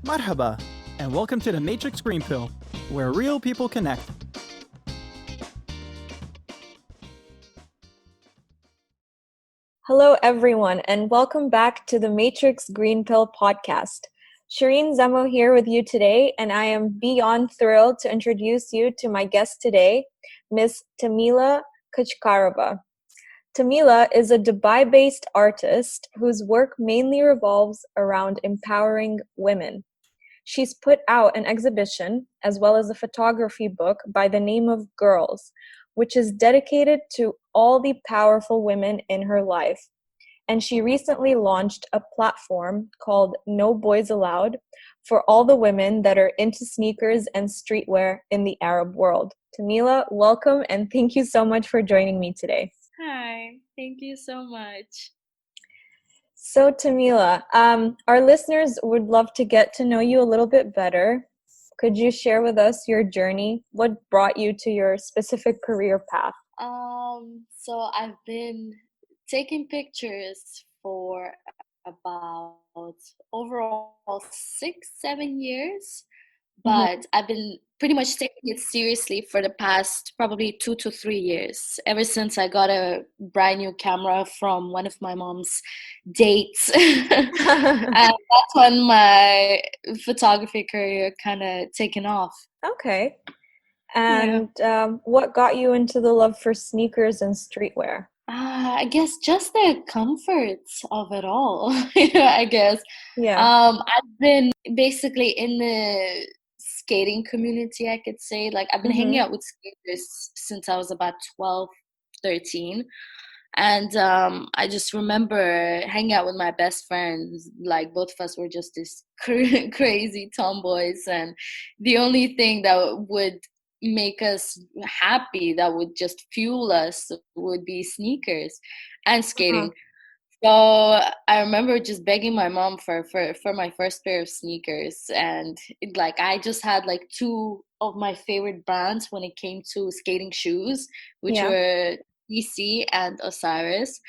Marhaba, and welcome to the Matrix Green Pill, where real people connect. Hello, everyone, and welcome back to the Matrix Green Pill podcast. Shireen Zemo here with you today, and I am beyond thrilled to introduce you to my guest today, Miss Tamila Kochkarova. Tamila is a Dubai-based artist whose work mainly revolves around empowering women. She's put out an exhibition as well as a photography book by the name of Girls, which is dedicated to all the powerful women in her life. And she recently launched a platform called No Boys Allowed for all the women that are into sneakers and streetwear in the Arab world. Tamila, welcome and thank you so much for joining me today. Hi, thank you so much. So Tamila, our listeners would love to get to know you a little bit better. Could you share with us your journey? What brought you to your specific career path? So I've been taking pictures for about overall 6, 7 years, but I've been pretty much taking it seriously for the past probably 2 to 3 years, ever since I got a brand new camera from one of my mom's dates. And that's when my photography career kind of taken off. Okay. And what got you into the love for sneakers and streetwear? I guess just the comforts of it all. I guess. Yeah. I've been basically in the skating community, I could say. Like, I've been hanging out with skaters since I was about 12, 13. And I just remember hanging out with my best friends. Like, both of us were just this crazy tomboys. And the only thing that would make us happy, that would just fuel us, would be sneakers and skating. So I remember just begging my mom for my first pair of sneakers, and like I just had like two of my favorite brands when it came to skating shoes, which were DC and Osiris,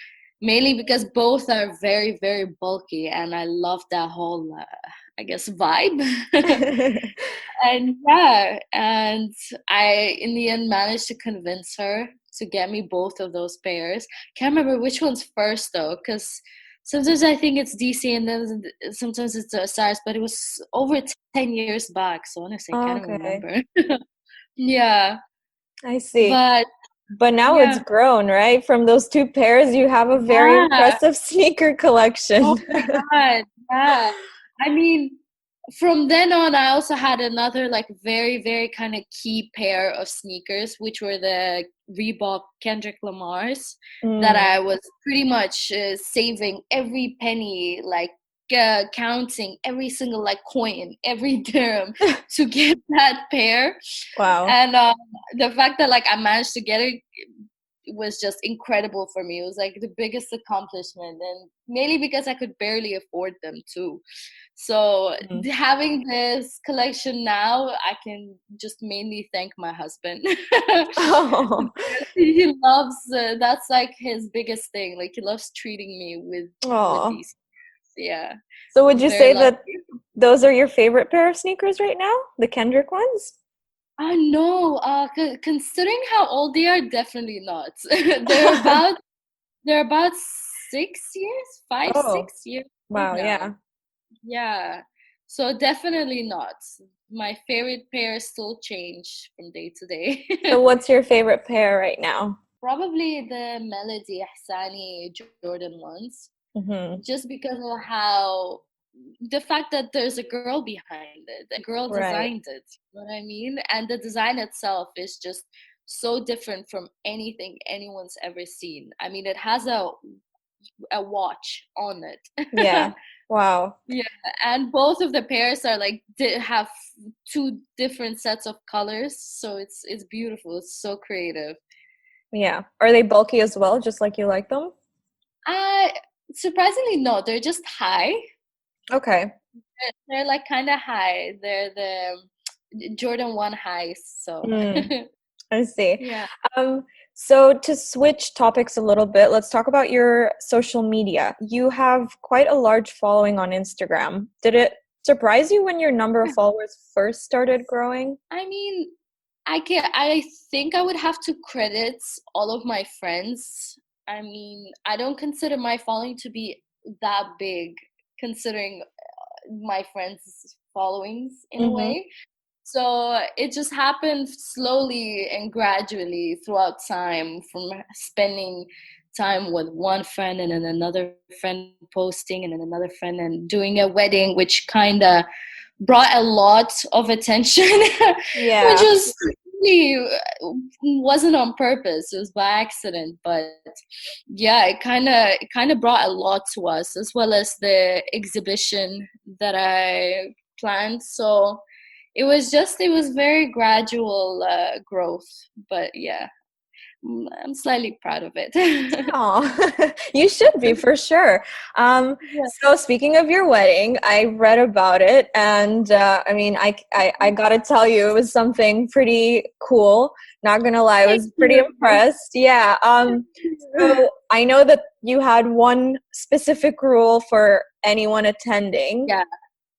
mainly because both are very, very bulky, and I love that whole I guess vibe. And I in the end managed to convince her to get me both of those pairs. Can't remember which one's first though, because sometimes I think it's DC and then sometimes it's the Osiris, but it was over 10 years back, so honestly I can't even remember. Yeah. I see. But now it's grown, right? From those two pairs, you have a very impressive sneaker collection. Oh my God. Yeah. I mean, from then on, I also had another like very, very kind of key pair of sneakers, which were the Reebok Kendrick Lamar's that I was pretty much saving every penny, like counting every single like coin, every dirham to get that pair. Wow. And the fact that like I managed to get it was just incredible for me. It was like the biggest accomplishment, and mainly because I could barely afford them too. So having this collection now, I can just mainly thank my husband. He loves that's like his biggest thing. Like, he loves treating me with these. Yeah. So would you say that those are your favorite pair of sneakers right now, the Kendrick ones? No, considering how old they are, definitely not. They're about 6 years, 5, 6 years. Wow, now. Yeah. So definitely not. My favorite pairs still change from day to day. So what's your favorite pair right now? Probably the Melody Ihsani Jordan ones. Just because of how the fact that there's a girl behind it, a girl designed it, you know what I mean? And the design itself is just so different from anything anyone's ever seen. I mean, it has a watch on it. Yeah. Wow. Yeah, and both of the pairs are like have two different sets of colors, so it's beautiful. It's so creative. Yeah. Are they bulky as well, just like you like them? Surprisingly, no. They're just high. Okay. They're like kind of high. They're the Jordan 1 highs. So I see. Yeah. So to switch topics a little bit, let's talk about your social media. You have quite a large following on Instagram. Did it surprise you when your number of followers first started growing? I mean, I think I would have to credit all of my friends. I mean, I don't consider my following to be that big, considering my friends' followings in a Mm-hmm. way. So it just happened slowly and gradually throughout time, from spending time with one friend and then another friend posting and then another friend and doing a wedding, which kind of brought a lot of attention, which Yeah. was really wasn't on purpose. It was by accident, but yeah, it kind of brought a lot to us, as well as the exhibition that I planned. So it was very gradual growth, but yeah, I'm slightly proud of it. Oh, you should be for sure. Yeah. So speaking of your wedding, I read about it, and I mean, I gotta tell you, it was something pretty cool. Not gonna lie, I Thank was pretty you. impressed. Yeah. So I know that you had one specific rule for anyone attending. Yeah.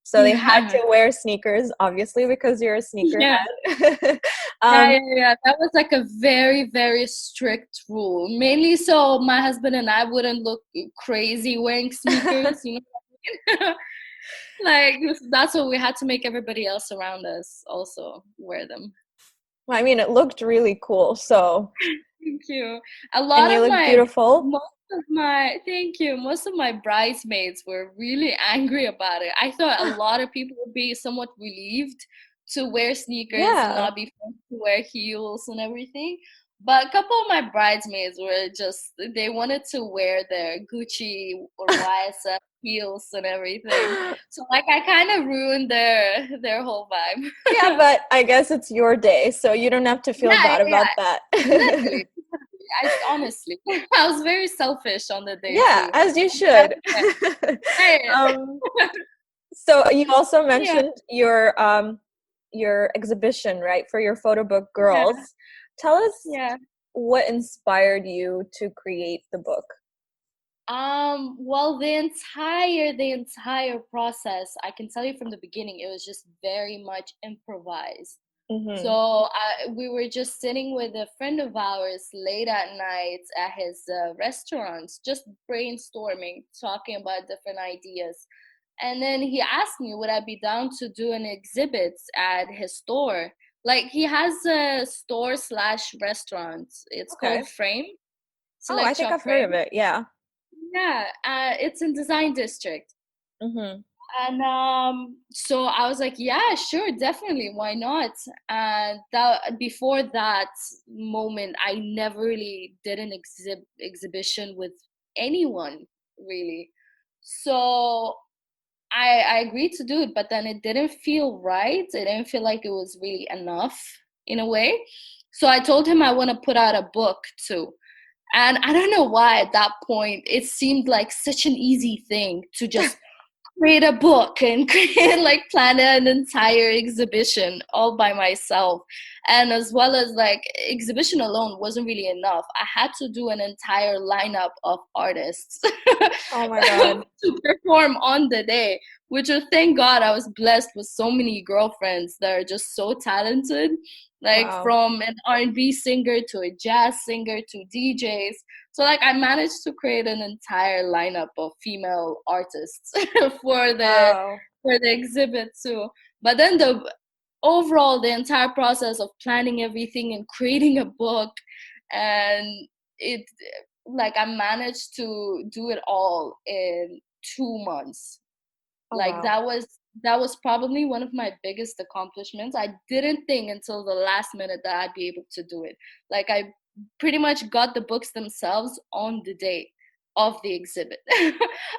So they had to wear sneakers, obviously, because you're a Yeah. sneakerhead. Yeah, um, yeah, yeah. That was like a very, very strict rule. Mainly so my husband and I wouldn't look crazy wearing sneakers, you know what I mean? Like, that's what we had to make everybody else around us also wear them. I mean, it looked really cool. So, Thank you. and you look beautiful. Thank you. Most of my bridesmaids were really angry about it. I thought a lot of people would be somewhat relieved to wear sneakers and Yeah. not be forced to wear heels and everything. But a couple of my bridesmaids were just, they wanted to wear their Gucci or YSL heels and everything. So like I kind of ruined their whole vibe. Yeah, but I guess it's your day, so you don't have to feel Yeah, bad yeah, about that. exactly. I honestly, I was very selfish on the day Yeah, too. as you That's should. it. Hey, um, so you also yeah, mentioned your exhibition, right, for your photo book yeah, Girls. Tell us yeah. what inspired you to create the book. Well, the entire process, I can tell you from the beginning, it was just very much improvised. So Mm-hmm. we were just sitting with a friend of ours late at night at his restaurant, just brainstorming, talking about different ideas. And then he asked me, would I be down to do an exhibit at his store? Like he has a store slash restaurant. It's called Okay. Frame, Oh, I Select think Shop I've heard Frame. of it. Yeah. Yeah, it's in Design District. Mm-hmm. And so I was like, yeah, sure, definitely, why not? And that before that moment, I never really did an exhibition with anyone, really. So I agreed to do it, but then it didn't feel right. It didn't feel like it was really enough in a way. So I told him I want to put out a book too. And I don't know why at that point it seemed like such an easy thing to just create a book and create like plan an entire exhibition all by myself, and as well as like exhibition alone wasn't really enough. I had to do an entire lineup of artists Oh my God. to perform on the day, which thank God I was blessed with so many girlfriends that are just so talented, like Wow. from an R&B singer to a jazz singer to DJs. So like I managed to create an entire lineup of female artists for the Wow. for the exhibit too. But then the entire process of planning everything and creating a book, and it like I managed to do it all in 2 months. Oh Like wow. that was probably one of my biggest accomplishments. I didn't think until the last minute that I'd be able to do it. Like I pretty much got the books themselves on the day of the exhibit.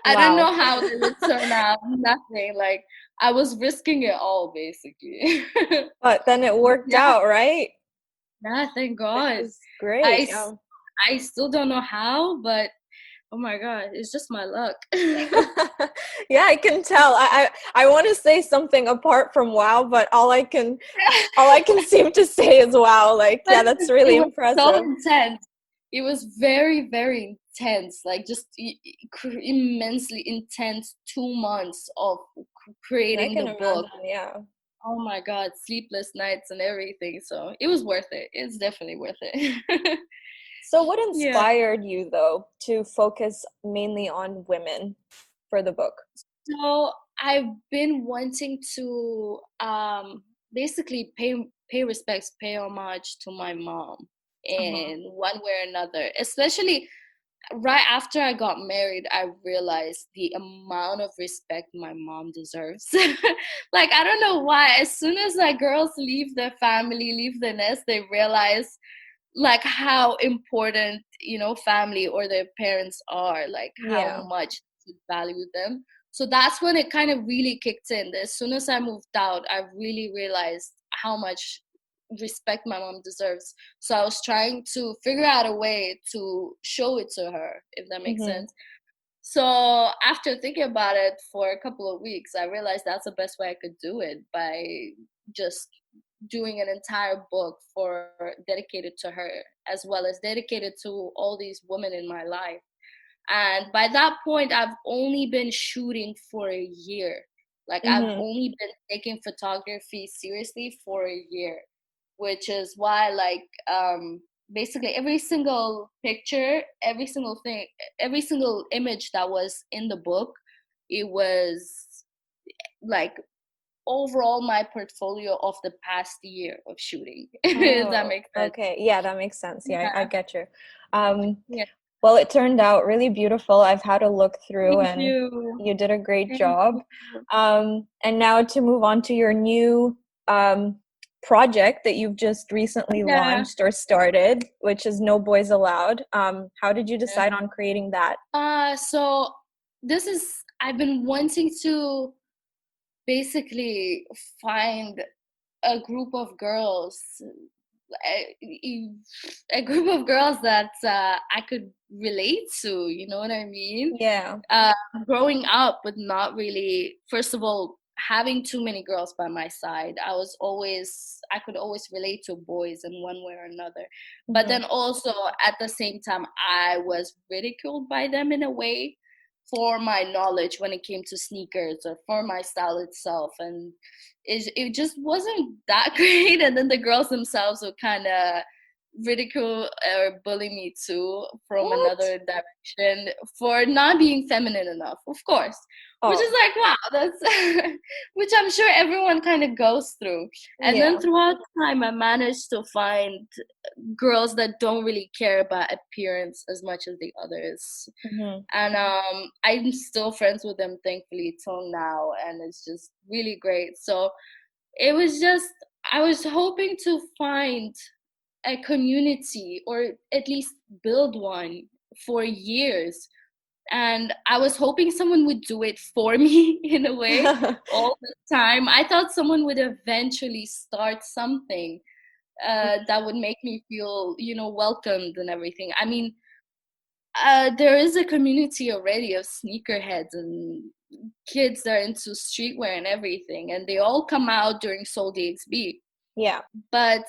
I don't Wow. know how they would turn out. Nothing. Like I was risking it all basically. But then it worked Yeah, out, right? yeah, thank Which God. is I, great. s- I still don't know how, but oh my God, it's just my luck. Yeah, I can tell. I want to say something apart from wow, but all I can seem to say is wow. Like, But yeah, that's it really was so impressive. intense. It was very, very intense. Like just immensely intense 2 months of I creating can the book. imagine, yeah. Oh my God, sleepless nights and everything. So it was worth it. It's definitely worth it. So what Yeah. inspired you though to focus mainly on women for the book? So I've been wanting to basically pay respects, pay homage to my mom Uh-huh. in one way or another. Especially right after I got married, I realized the amount of respect my mom deserves. Like, I don't know why. As soon as like girls leave their family, leave the nest, they realize like how important, family or their parents are, like how Yeah. much to value them. So that's when it kind of really kicked in. As soon as I moved out, I really realized how much respect my mom deserves. So I was trying to figure out a way to show it to her, if that makes Mm-hmm. sense. So after thinking about it for a couple of weeks, I realized that's the best way I could do it, by just doing an entire book for dedicated to her, as well as dedicated to all these women in my life. And by that point, I've only been shooting for a year. Like, I've Mm-hmm. only been taking photography seriously for a year, which is why, like, basically every single picture, every single thing, every single image that was in the book, it was like overall my portfolio of the past year of shooting. If that Oh, makes sense. okay. Yeah, that makes sense. Yeah, I Yeah. get you. Um, Yeah. well, it turned out really beautiful. I've had a look through Thank and you. you did a great Thank job. you. And now to move on to your new project that you've just recently Yeah. launched or started, which is No Boys Allowed. How did you decide on creating that? So this is, I've been wanting to basically find a group of girls, a, a group of girls that I could relate to, you know what I mean? Yeah. uh, Growing up with not really, first of all, having too many girls by my side, I could always relate to boys in one way or another. But Mm-hmm. then also at the same time, I was ridiculed by them in a way for my knowledge when it came to sneakers or for my style itself. And it just wasn't that great. And then the girls themselves would kind of ridicule or bully me too from What? another direction for not being feminine enough, of course, which is Oh, like, wow, that's which I'm sure everyone kind of goes through. And then yeah. throughout time, I managed to find girls that don't really care about appearance as much as the others. Mm-hmm. And I'm still friends with them, thankfully, till now, and it's just really great. So it was just, I was hoping to find a community, or at least build one, for years. And I was hoping someone would do it for me in a way all the time. I thought someone would eventually start something that would make me feel, welcomed and everything. I mean, there is a community already of sneakerheads and kids that are into streetwear and everything, and they all come out during Soul DXB. Yeah. But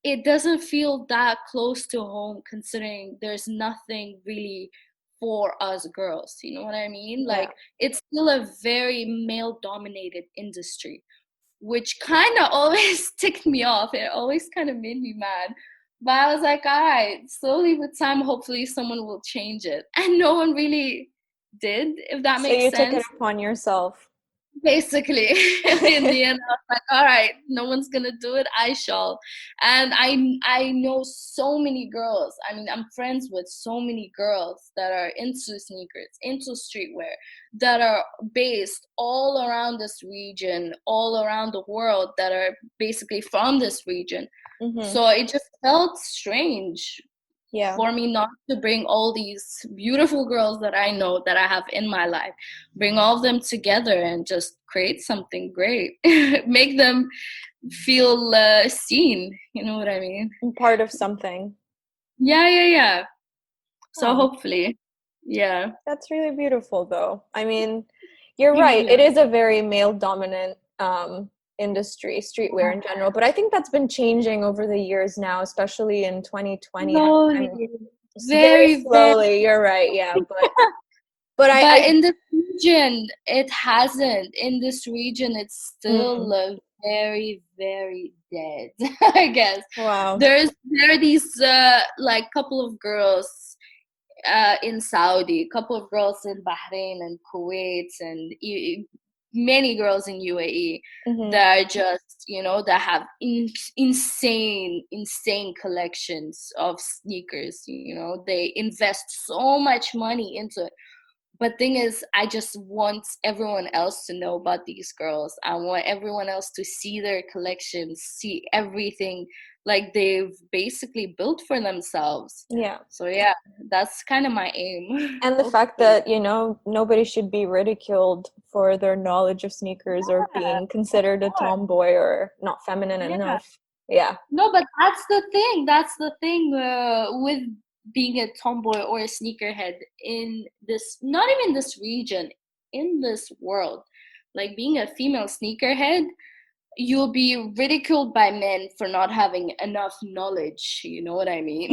it doesn't feel that close to home, considering there's nothing really for us girls, you know what I mean? Yeah. Like, it's still a very male dominated industry, which kind of always ticked me off. It always kind of made me mad. But I was like, all right, slowly with time, hopefully someone will change it. And no one really did, if that So makes you took it sense. upon yourself. Basically, in the end, I was like, all right, no one's gonna do it, I shall. And I know so many girls. I mean, I'm friends with so many girls that are into sneakers, into streetwear, that are based all around this region, all around the world, that are basically from this region. Mm-hmm. So it just felt strange Yeah. for me not to bring all these beautiful girls that I know, that I have in my life, bring all of them together and just create something great, make them feel seen. You know what I mean? Part of something. Yeah, yeah, yeah. So Oh, hopefully, yeah. that's really beautiful, though. I mean, you're Thank right. It you. is a very male dominant industry, streetwear in general. But I think that's been changing over the years now, especially in 2020. Slowly, I'm very very, very. slowly. You're right. Yeah, But But in this region, it hasn't. In this region, it's still very, very dead, I guess. Wow. There are these like couple of girls in Saudi, couple of girls in Bahrain and Kuwait, and many girls in UAE that are just, that have insane collections of sneakers. They invest so much money into it. But thing is, I just want everyone else to know about these girls. I want everyone else to see their collections, see everything like they've basically built for themselves. Yeah. So yeah, that's kind of my aim. And the fact that, nobody should be ridiculed for their knowledge of sneakers or being considered a tomboy or not feminine enough. Yeah. No, but that's the thing. That's the thing with being a tomboy or a sneakerhead in this, not even this region, in this world. Like being a female sneakerhead, you'll be ridiculed by men for not having enough knowledge. You know what I mean?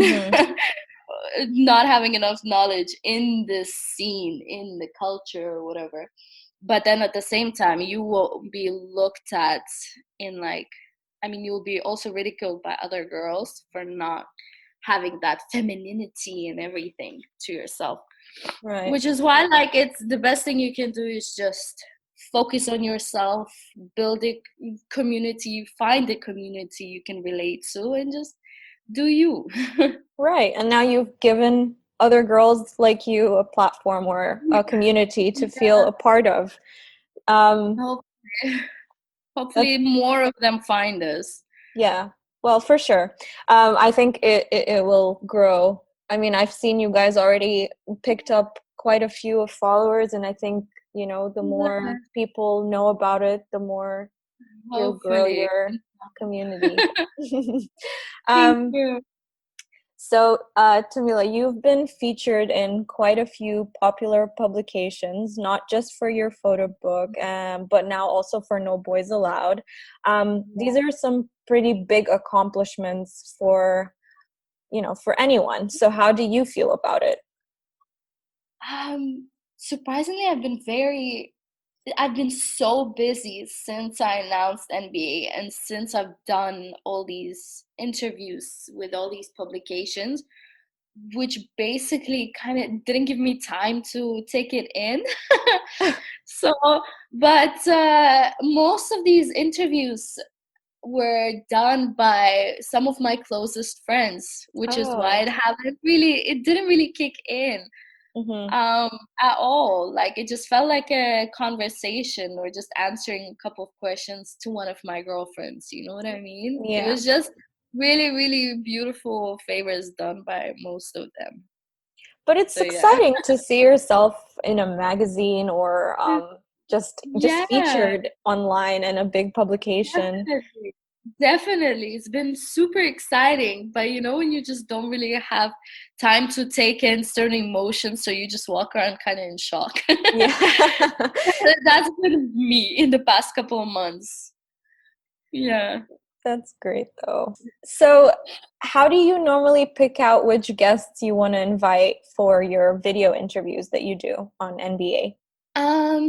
Not having enough knowledge in this scene, in the culture or whatever. But then at the same time, you will be looked at in like, you will be also ridiculed by other girls for not having that femininity and everything to yourself. Right. Which is why, like, it's the best thing you can do is just focus on yourself, build a community, find a community you can relate to, and just do you. Right. And now you've given other girls like you a platform or a community to feel a part of. Hopefully more of them find us. Yeah. Well, for sure. I think it will grow. I've seen you guys already picked up quite a few of followers, and I think, the more people know about it, the more you'll grow your community. Thank you. So, Tamila, you've been featured in quite a few popular publications, not just for your photo book, but now also for No Boys Allowed. These are some pretty big accomplishments for anyone. So how do you feel about it? Surprisingly, I've been so busy since I announced NBA and since I've done all these interviews with all these publications, which basically kind of didn't give me time to take it in. So, but most of these interviews were done by some of my closest friends, which is why it didn't really kick in. At all. Like it just felt like a conversation or just answering a couple of questions to one of my girlfriends. You know what I mean? Yeah. It was just really, really beautiful favors done by most of them. But it's exciting to see yourself in a magazine or just featured online in a big publication. Definitely. It's been super exciting, but when you just don't really have time to take in certain emotions, so you just walk around kind of in shock. Yeah. That's been me in the past couple of months. Yeah. That's great though. So how do you normally pick out which guests you want to invite for your video interviews that you do on NBA?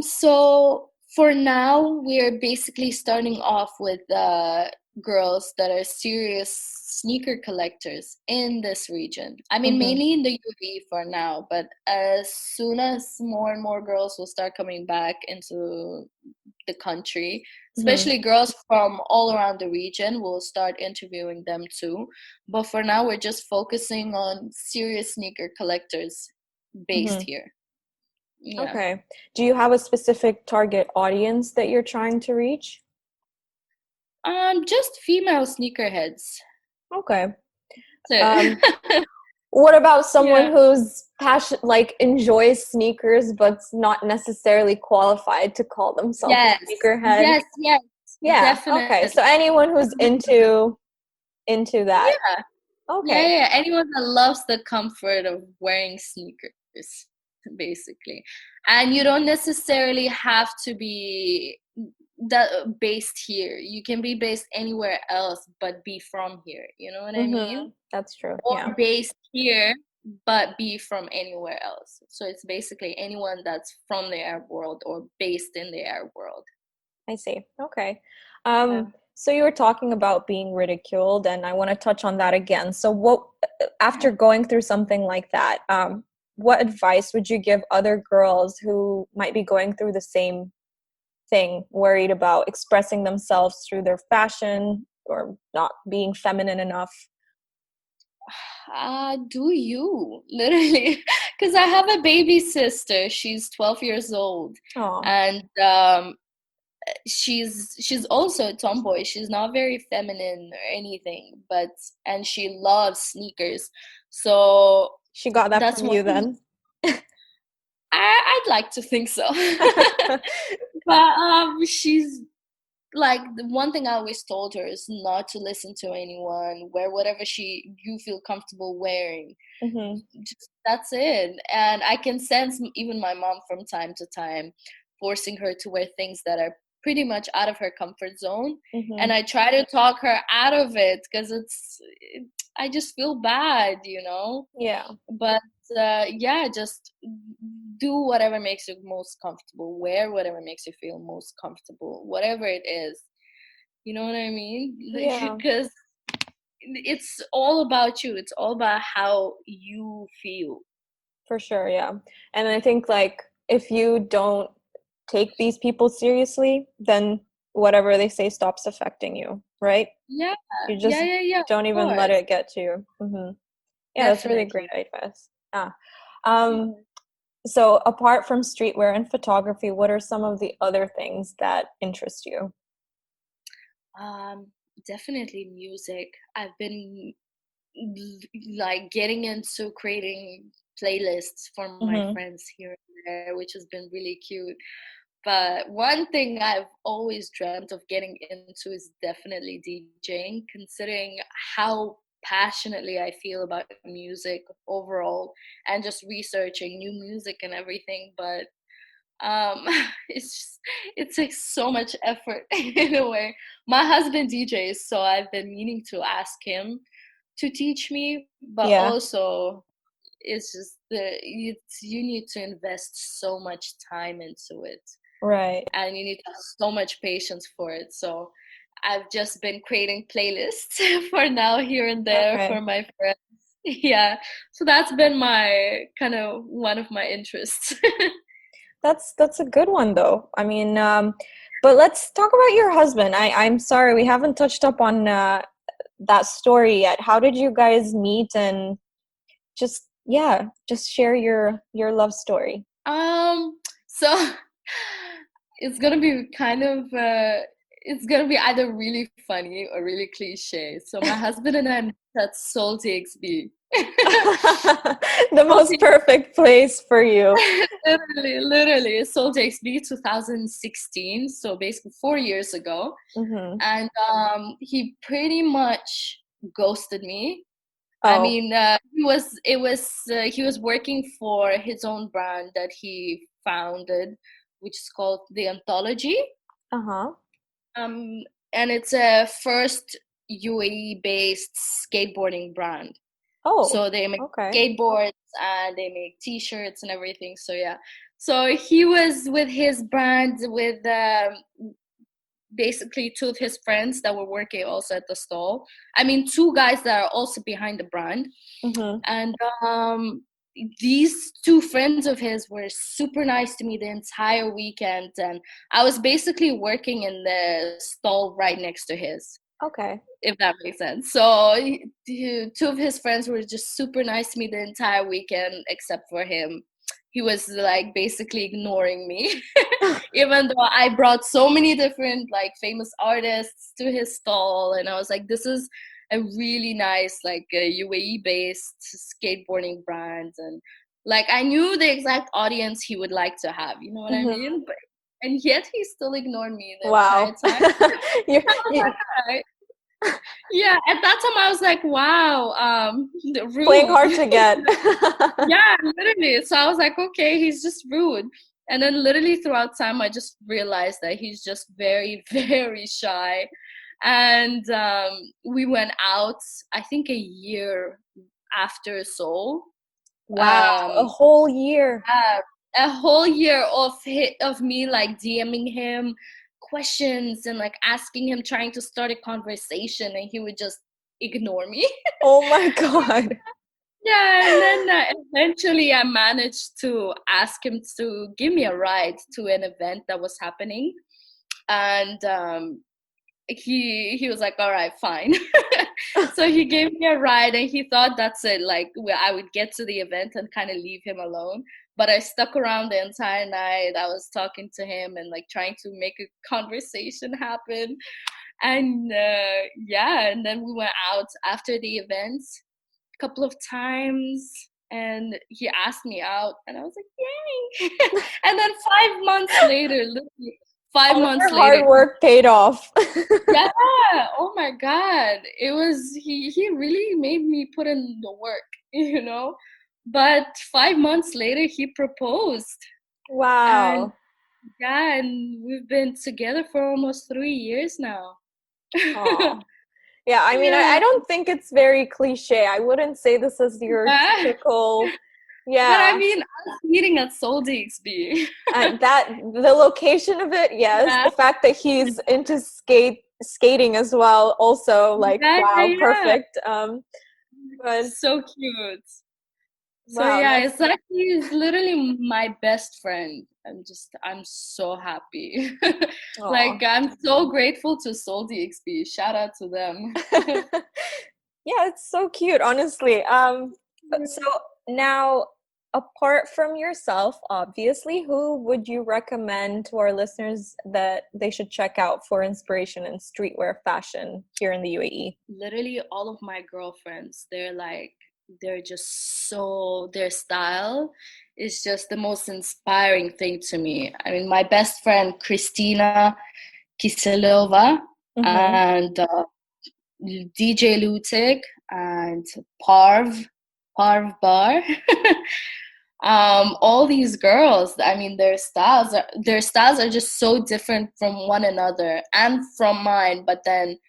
So for now, we're basically starting off with girls that are serious sneaker collectors in this region. Mainly in the UAE for now, but as soon as more and more girls will start coming back into the country, especially girls from all around the region, we'll start interviewing them too. But for now, we're just focusing on serious sneaker collectors based here. Yeah. Okay. Do you have a specific target audience that you're trying to reach? Just female sneakerheads. Okay. What about someone who's passionate, like enjoys sneakers, but's not necessarily qualified to call themselves a sneakerhead? Yes. Yeah. Definitely. Okay. So anyone who's into that. Yeah. Okay. Yeah. Anyone that loves the comfort of wearing sneakers, basically. And you don't necessarily have to be based here. You can be based anywhere else, but be from here. You know what I mean? That's true. Or based here, but be from anywhere else. So it's basically anyone that's from the Arab world or based in the Arab world. I see. Okay. Yeah. So you were talking about being ridiculed, and I want to touch on that again. So what, after going through something like that, what advice would you give other girls who might be going through the same thing, worried about expressing themselves through their fashion or not being feminine enough? Do you literally? Because I have a baby sister. She's 12 years old, Oh, and she's also a tomboy. She's not very feminine or anything, and she loves sneakers. So she got that that's from one you thing. then? I'd like to think so. But she's like, the one thing I always told her is not to listen to anyone, wear whatever you feel comfortable wearing. Hmm. Just, that's it. And I can sense even my mom from time to time forcing her to wear things that are pretty much out of her comfort zone. Hmm. And I try to talk her out of it because I just feel bad, Yeah, but yeah, just do whatever makes you most comfortable, wear whatever makes you feel most comfortable, whatever it is, you know what I mean? yeah, Because it's all about you, it's all about how you feel. for sure. Yeah. And I think like if you don't take these people seriously, then whatever they say stops affecting you, right? Yeah, You yeah, just yeah, yeah, of don't even let course. it get to you. Yeah, that's really great Definitely. advice. Yeah. Um, so apart from streetwear and photography, what are some of the other things that interest you? um Definitely music. I've been like getting into creating playlists for my Mm-hmm. friends here and there, which has been really cute. But one thing I've always dreamt of getting into is definitely DJing, considering how passionately I feel about music overall and just researching new music and everything. But um it takes so much effort in a way. My husband DJs, so I've been meaning to ask him to teach me, but Yeah, also it's just you need to invest so much time into it, right. and you need to have so much patience for it. So I've just been creating playlists for now, here and there, Okay. for my friends. Yeah, so that's been my kind of one of my interests. That's a good one though. I mean, but let's talk about your husband. I'm sorry we haven't touched up on that story yet. How did you guys meet? And just yeah, just share your love story. So it's gonna be kind of it's gonna be either really funny or really cliche. So my husband and I met at Soul TXB. The Soul most perfect place for you. literally Soul TXB 2016. So basically 4 years ago, Mm-hmm. and he pretty much ghosted me. I Oh, mean, he was working for his own brand that he founded, which is called The Anthology. uh-huh. Um, and it's a first UAE based skateboarding brand. Oh, So they make okay. skateboards and they make T-shirts and everything. So yeah, so he was with his brand with basically two of his friends that were working also at the stall. I mean, two guys that are also behind the brand. Mm-hmm. And these two friends of his were super nice to me the entire weekend. And I was basically working in the stall right next to his, Okay. if that makes sense. So two of his friends were just super nice to me the entire weekend, except for him. He was like basically ignoring me, even though I brought so many different like famous artists to his stall, and I was like, this is a really nice like UAE based skateboarding brand, and like I knew the exact audience he would like to have, you know what I Mm-hmm. mean? But and yet he still ignored me the entire Wow. time. you I was you like, all right. Yeah, at that time I was like, wow, playing rude. hard to get. Yeah, literally. So I was like, okay, he's just rude. And then literally throughout time, I just realized that he's just very, very shy. And we went out, I think a year after Seoul. Wow, a whole year. A whole year of me like DMing him questions and like asking him, trying to start a conversation, and he would just ignore me. Oh my God. Yeah, and then eventually I managed to ask him to give me a ride to an event that was happening, and he was like, all right, fine. So he gave me a ride, and he thought that's it, like I would get to the event and kind of leave him alone. But I stuck around the entire night. I was talking to him and like trying to make a conversation happen. And yeah, and then we went out after the event a couple of times, and he asked me out, and I was like, yay. And then 5 months later, literally 5 months Your later, hard work paid off. yeah, oh my God, it was he really made me put in the work, you know. But 5 months later he proposed. And Wow. yeah, and we've been together for almost 3 years now. Oh. Yeah, I mean, I Yeah, don't think it's very cliche. I wouldn't say this is your yeah. typical, But I yeah. mean, us meeting at Soul DXB. That the location of it, yes. Yeah, The fact that he's into skating as well, also like yeah, wow, yeah. perfect. But So cute. So wow, yeah, that's it's like he's literally my best friend. I'm so happy. aw. Like I'm so grateful to Soul DXB. Shout out to them. Yeah, it's so cute, honestly. So now, apart from yourself, obviously, who would you recommend to our listeners that they should check out for inspiration in streetwear fashion here in the UAE? Literally all of my girlfriends, they're just so, their style is just the most inspiring thing to me. I mean, my best friend Christina Kiselova Mm-hmm. and DJ Lutic and Parv Bar. All these girls, I mean, their styles are just so different from one another and from mine, but then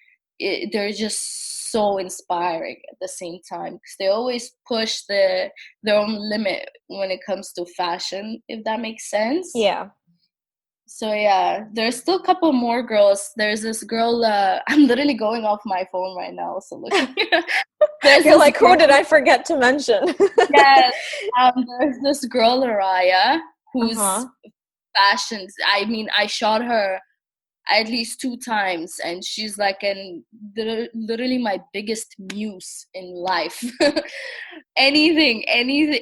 they're just so inspiring at the same time, because they always push their own limit when it comes to fashion, if that makes sense. Yeah. So yeah, there's still a couple more girls. There's this girl, I'm literally going off my phone right now, so looking. There's You're this like, who girl, did I forget to mention? yes, there's this girl, Araya, whose Uh-huh. fashions, I mean, I shot her at least 2 times, and she's like literally my biggest muse in life. Anything,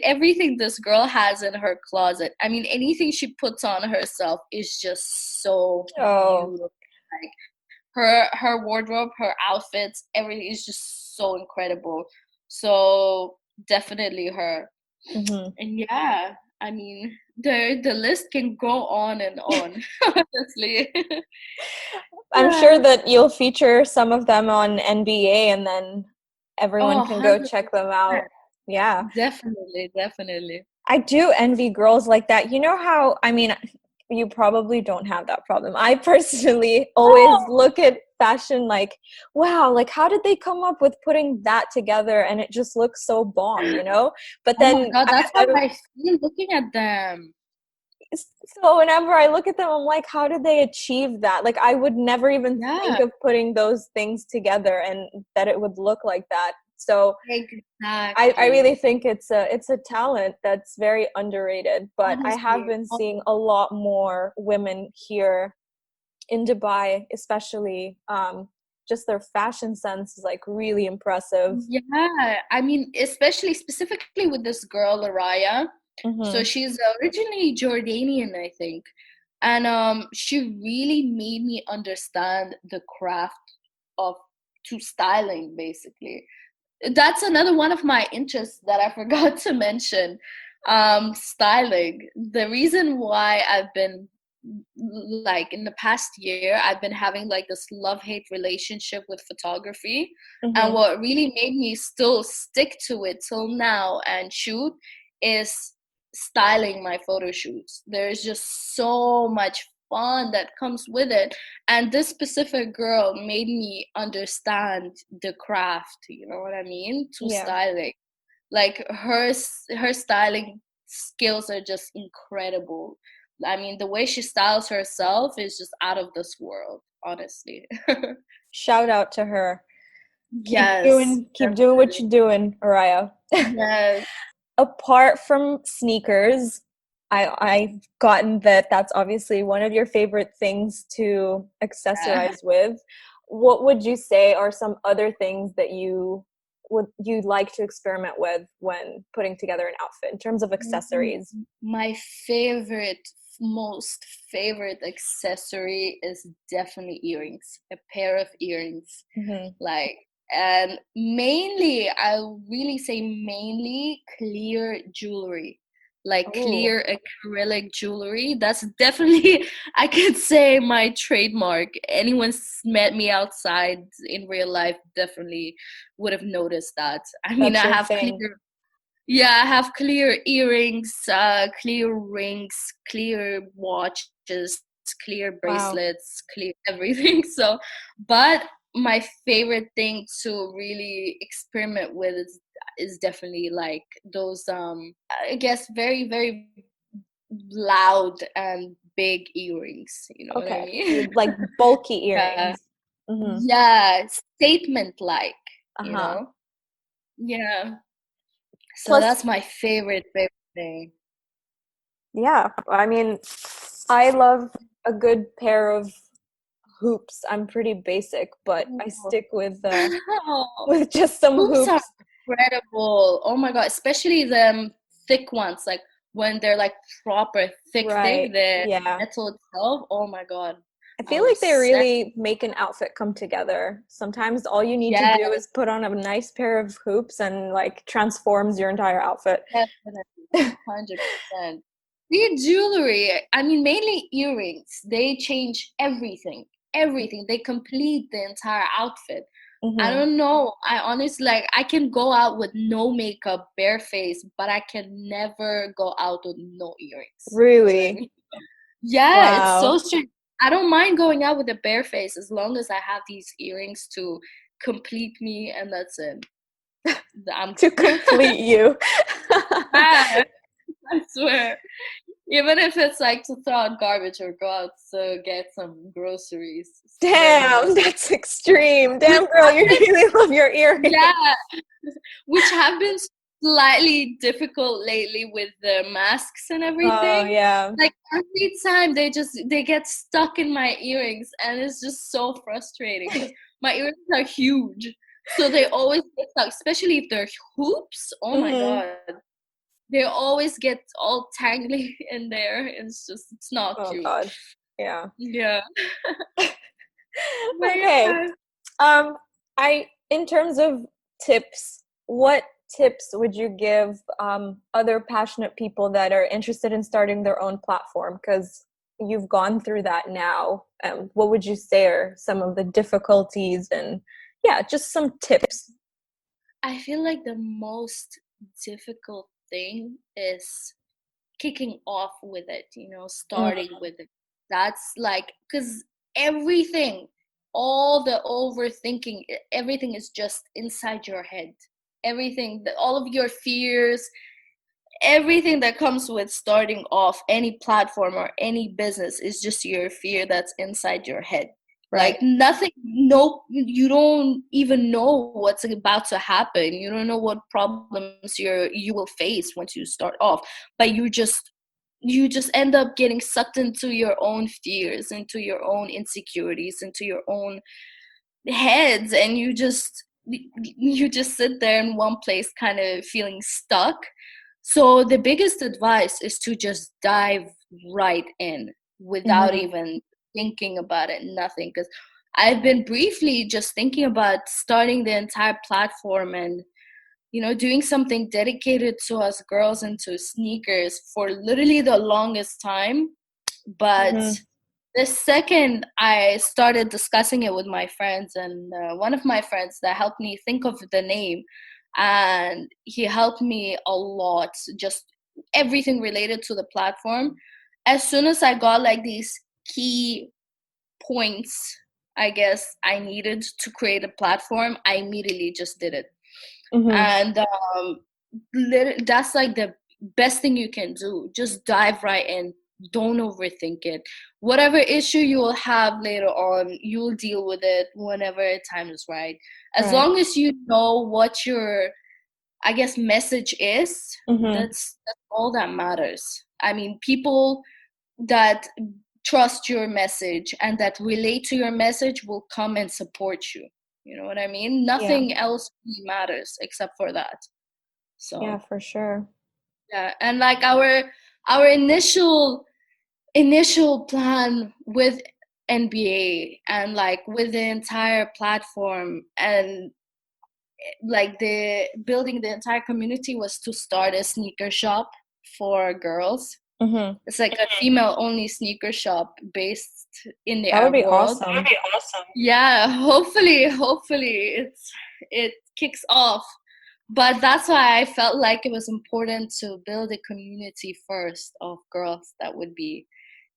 everything this girl has in her closet, I mean, anything she puts on herself is just so Oh. beautiful. Like her wardrobe, her outfits, everything is just so incredible. So definitely her. Mm-hmm. And yeah, I mean, the list can go on and on. Honestly. I'm sure that you'll feature some of them on NBA and then everyone Oh, can go 100%. check them out. Yeah. Definitely. I do envy girls like that. You know how, I mean, you probably don't have that problem. I personally always Oh, look at fashion like, wow, like how did they come up with putting that together and it just looks so bomb, you know? But oh my then God, that's how I feel looking at them. so whenever I look at them, I'm like, how did they achieve that? Like I would never even think Yeah, of putting those things together and that it would look like that. So I really exactly. think it's a talent that's very underrated, but I have Honestly. been seeing a lot more women here in Dubai, especially just their fashion sense is like really impressive. Yeah, I mean, especially specifically with this girl, Araya. So Mm-hmm. she's originally Jordanian, I think. And she really made me understand the craft of to styling, basically. That's another one of my interests that I forgot to mention. Styling. The reason why I've been like in the past year, I've been having like this love-hate relationship with photography. And Mm-hmm. what really made me still stick to it till now and shoot is styling my photo shoots. There's just so much fun that comes with it, and this specific girl made me understand the craft, you know what I mean, to Yeah. styling. Like her styling skills are just incredible. I mean, the way she styles herself is just out of this world, honestly. Shout out to her. Yes, Keep doing what you're doing, Araya. yes, Apart from sneakers, I've gotten that that's obviously one of your favorite things to yeah. accessorize with. What would you say are some other things that you like to experiment with when putting together an outfit in terms of accessories? My favorite, most favorite accessory is definitely earrings. A pair of earrings. Mm-hmm. Like, and mainly, I'll really say mainly clear jewelry. Like Oh, clear acrylic jewelry. That's definitely, I could say, my trademark. Anyone's met me outside in real life definitely would have noticed that. I mean, that's I your have thing. clear, yeah, I have clear earrings, clear rings, clear watches, clear Wow. bracelets, clear everything. So, but my favorite thing to really experiment with is definitely like those I guess very loud and big earrings. You know what I Okay. mean? You like bulky Yeah. earrings. Mm-hmm. Yeah, statement like, you Uh-huh. know? Yeah. So Plus, that's my favorite thing. yeah, I mean, I love a good pair of hoops. I'm pretty basic, but I Oh, stick with wow. with just some Hoops are hoops. incredible. Oh my God, especially the thick ones, like when they're like proper thick, Right. the Yeah. metal itself. Oh my God, I feel I'm like they obsessed. really make an outfit come together. Sometimes all you need to Yeah, do is put on a nice pair of hoops and like transforms your entire outfit. definitely, 100%. The jewelry, I mean, mainly earrings, they change everything. Everything. They complete the entire outfit. I Hmm. don't know. I honestly like I can go out with no makeup, bare face, but I can never go out with no earrings. You know what I Really? mean? Yeah, it's so Wow. strange. I don't mind going out with a bare face as long as I have these earrings to complete me, and that's it. I'm To complete you. yeah, I swear. Even if it's like to throw out garbage or go out to get some groceries, swear to Damn, God. that's extreme. Which Damn, girl, you have been, really love your earrings. yeah, which have been slightly difficult lately with the masks and Oh, everything. yeah. Like every time they get stuck in my earrings, and it's just so frustrating because my earrings are huge, so they always get stuck, especially if they're hoops. Oh my Hmm. God, they always get all tangly in there. It's not Oh, cute. God. Yeah. Yeah, but Okay. yeah. Um, in terms of tips, what tips would you give other passionate people that are interested in starting their own platform? Because you've gone through that now. What would you say are some of the difficulties and yeah, just some tips? I feel like the most difficult thing is kicking off with it, starting Mm-hmm. with it. That's like, because everything, all the overthinking, everything is just inside your head. Everything, all of your fears, everything that comes with starting off any platform or any business is just your fear that's inside your head. Like Right. nothing, no, you don't even know what's about to happen. You don't know what problems you will face once you start off, but you just end up getting sucked into your own fears, into your own insecurities, into your own heads, and you just sit there in one place kind of feeling stuck. So the biggest advice is to just dive right in without Mm-hmm. even thinking about it, nothing, because I've been briefly just thinking about starting the entire platform and doing something dedicated to us girls and to sneakers for literally the longest time. But Mm-hmm. the second I started discussing it with my friends, and one of my friends that helped me think of the name, and he helped me a lot, just everything related to the platform. As soon as I got like these key points, I guess I needed to create a platform, I immediately just did it. Mm-hmm. And that's like the best thing you can do. Just dive right in. Don't overthink it. Whatever issue you will have later on, you'll deal with it whenever time is right. As Right. long as you know what your, I guess, message is, that's all that matters. I mean, people that trust your message and that relate to your message will come and support you. You know what I mean? Yeah. Nothing else really matters except for that. Yeah, So for sure. yeah, and like our initial plan with NBA and like with the entire platform and like the building the entire community was to start a sneaker shop for girls. It's like a female only sneaker shop based in the That would Arab be world. awesome. Yeah, hopefully it kicks off. But that's why I felt like it was important to build a community first of girls that would be,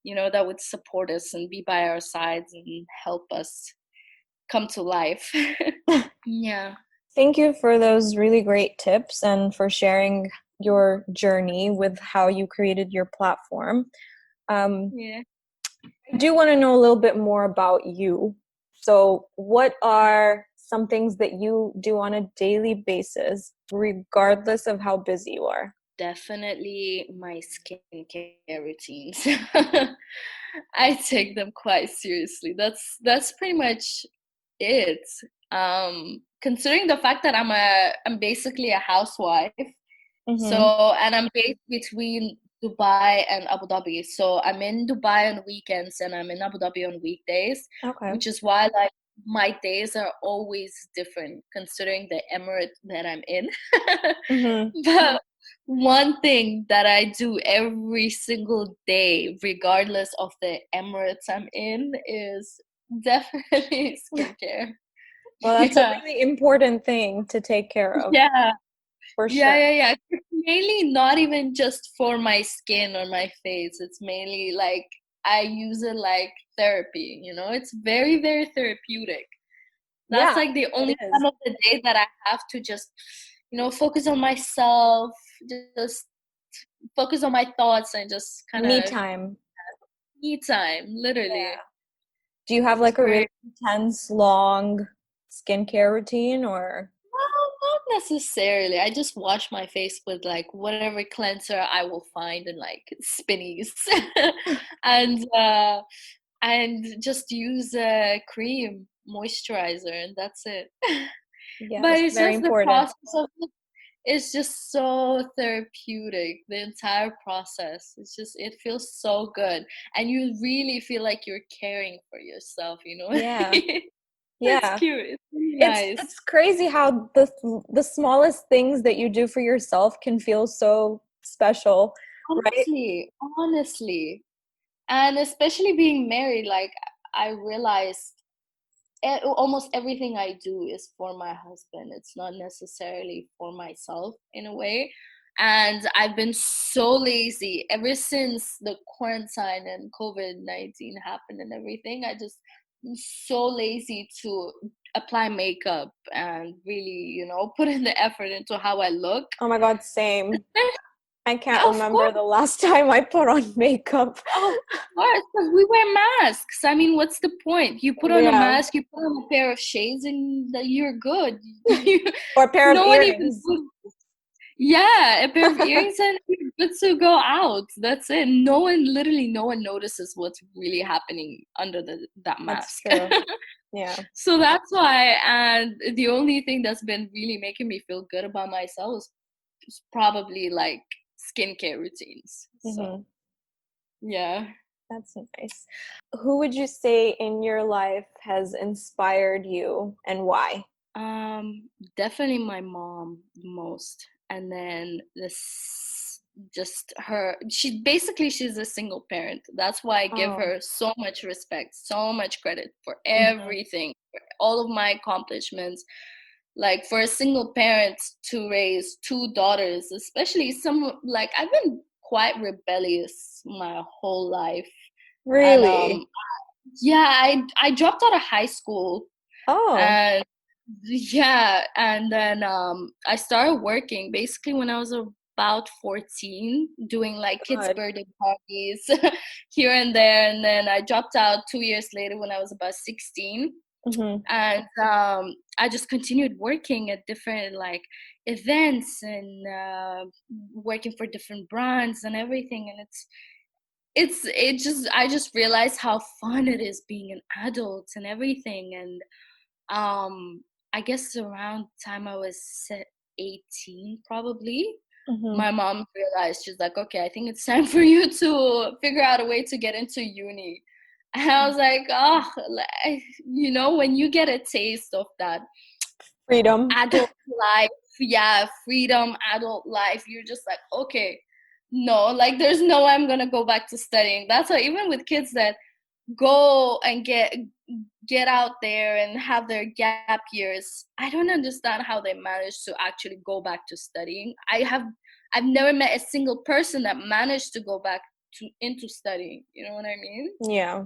that would support us and be by our sides and help us come to life. Yeah. Thank you for those really great tips and for sharing your journey with how you created your platform. Yeah. I do want to know a little bit more about you. So, what are some things that you do on a daily basis, regardless of how busy you are? Definitely my skincare routines. I take them quite seriously. That's pretty much it. Considering the fact that I'm basically a housewife, so and I'm based between Dubai and Abu Dhabi. So I'm in Dubai on weekends and I'm in Abu Dhabi on weekdays, Okay. which is why like my days are always different considering the emirate that I'm in. But one thing that I do every single day, regardless of the emirates I'm in, is definitely skincare. Well, that's a really important thing to take care of. Yeah. For sure. Yeah. It's mainly not even just for my skin or my face. It's mainly like I use it like therapy, It's very, very therapeutic. That's like the only time of the day that I have to just, focus on myself, just focus on my thoughts and just kind Me of time. me time, literally. Yeah. Do you have like a really intense, long skincare routine or? Well, not necessarily. I just wash my face with like whatever cleanser I will find in like Spinneys, and just use a cream moisturizer, and that's it. Yeah, But that's it's very just the important. process of it. It's just so therapeutic. The entire process. It feels so good, and you really feel like you're caring for yourself. Yeah. It's Yeah. cute. It's really It's nice. crazy how the smallest things that you do for yourself can feel so special, right? Honestly. And especially being married, like I realized almost everything I do is for my husband. It's not necessarily for myself in a way. And I've been so lazy ever since the quarantine and COVID-19 happened and everything. I'm so lazy to apply makeup and really, put in the effort into how I look. Oh my God, same. I can't Of remember course. the last time I put on makeup. Of course, because we wear masks. I mean, what's the point? You put on a Yeah. mask, you put on a pair of shades, and you're good. Or a pair of No one even. earrings. Yeah, a pair of earrings, and you're good to go out. That's it. Literally, no one notices what's really happening under that That's mask. true. Yeah. So that's why. And the only thing that's been really making me feel good about myself is probably like skincare routines. So yeah. That's nice. Who would you say in your life has inspired you and why? Definitely my mom the most, and then this just her. She's a single parent. That's why I give Oh. her so much respect, so much credit for everything, for all of my accomplishments. Like for a single parent to raise two daughters, especially like I've been quite rebellious my whole life, and Really? yeah, I dropped out of high school Oh. and Yeah, and then I started working basically when I was about 14, doing like kids' God. birthday parties here and there, and then I dropped out 2 years later when I was about 16, Mm-hmm. and I just continued working at different like events and working for different brands and everything, and it just I just realized how fun it is being an adult and everything, and I guess around time I was 18 probably, Mm-hmm. my mom realized, she's like, okay, I think it's time for you to figure out a way to get into uni. And I was like, oh, when you get a taste of that Freedom. adult life, yeah, freedom, adult life, you're just like, okay, no, like there's no way I'm gonna go back to studying. That's why even with kids that go and get out there and have their gap years, I don't understand how they manage to actually go back to studying. I've never met a single person that managed to go back to into studying, you know what I mean? Yeah.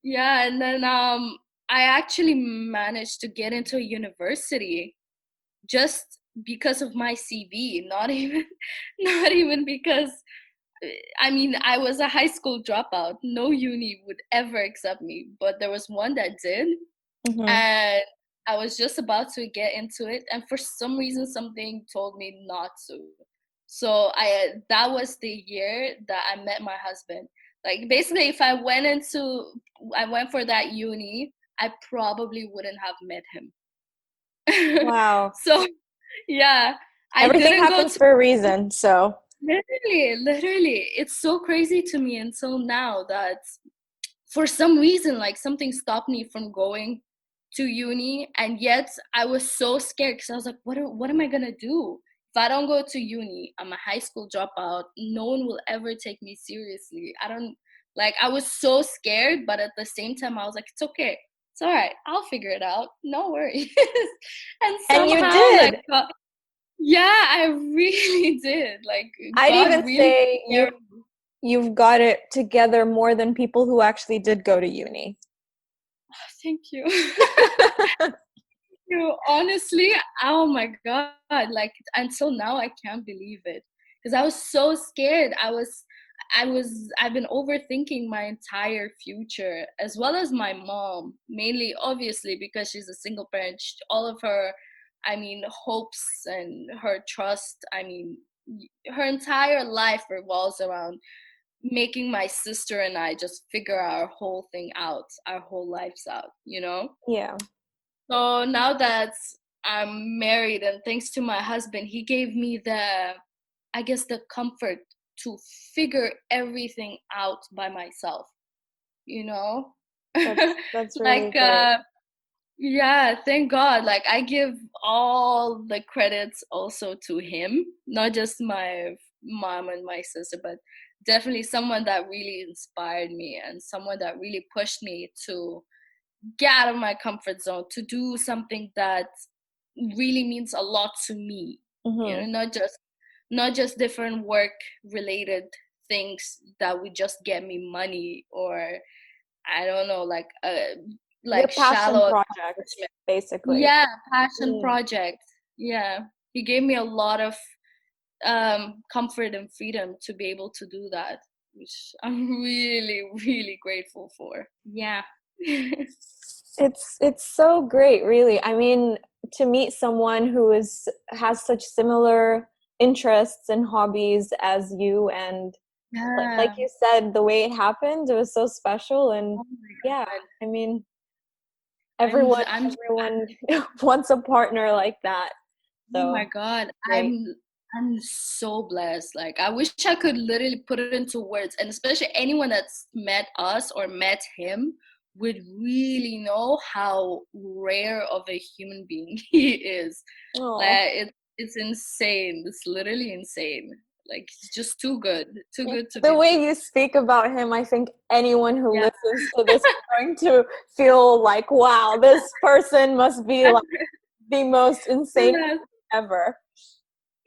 Yeah, and then I actually managed to get into a university just because of my CV, not even not even because I mean, I was a high school dropout. No uni would ever accept me, but there was one that did, Mm-hmm. and I was just about to get into it, and for some reason, something told me not to. So that was the year that I met my husband. Like basically, if I went for that uni, I probably wouldn't have met him. Wow. So yeah, I Everything didn't go happens to for a reason, so. literally, it's so crazy to me until now that for some reason, like something stopped me from going to uni, and yet I was so scared because I was like, what am I gonna do if I don't go to uni? I'm a high school dropout. No one will ever take me seriously. I don't like. I was so scared, but at the same time, I was like, it's okay. It's all right. I'll figure it out. No worries. And And you somehow, like, did. yeah, I really did. Like, I'd even God really took say care of me. you've got it together more than people who actually did go to uni. Thank you. You honestly, oh my God, like until now I can't believe it because I was so scared. I've been overthinking my entire future as well as my mom, mainly obviously because she's a single parent. All of her, I mean, hopes and her trust, I mean, her entire life revolves around making my sister and I just figure our whole thing out, our whole lives out, you know? Yeah. So now that I'm married and thanks to my husband, he gave me I guess, the comfort to figure everything out by myself, you know? That's really Like, great. yeah, thank God. Like, I give all the credits also to him, not just my mom and my sister, but definitely someone that really inspired me and someone that really pushed me to get out of my comfort zone, to do something that really means a lot to me, you know, Mm-hmm. not just different work related things that would just get me money, or I don't know, Your like passion shallow project, accomplishment. basically. Yeah, passion Mm. project. Yeah, he gave me a lot of comfort and freedom to be able to do that, which I'm really really grateful for. Yeah. It's so great, really. I mean, to meet someone who has such similar interests and hobbies as you, and like Yeah. you said, the way it happened, it was so special. And Oh my yeah, God. I mean, I'm everyone I'm everyone wants a partner like that. oh my So God. great. I'm so blessed. Like I wish I could literally put it into words, and especially anyone that's met us or met him would really know how rare of a human being he is. Oh, Like it's insane. It's literally insane. Like he's just too good to the be way true. you speak about him, I think anyone who Yeah. listens to this is going to feel like, wow, this person must be like the most insane Yes. ever.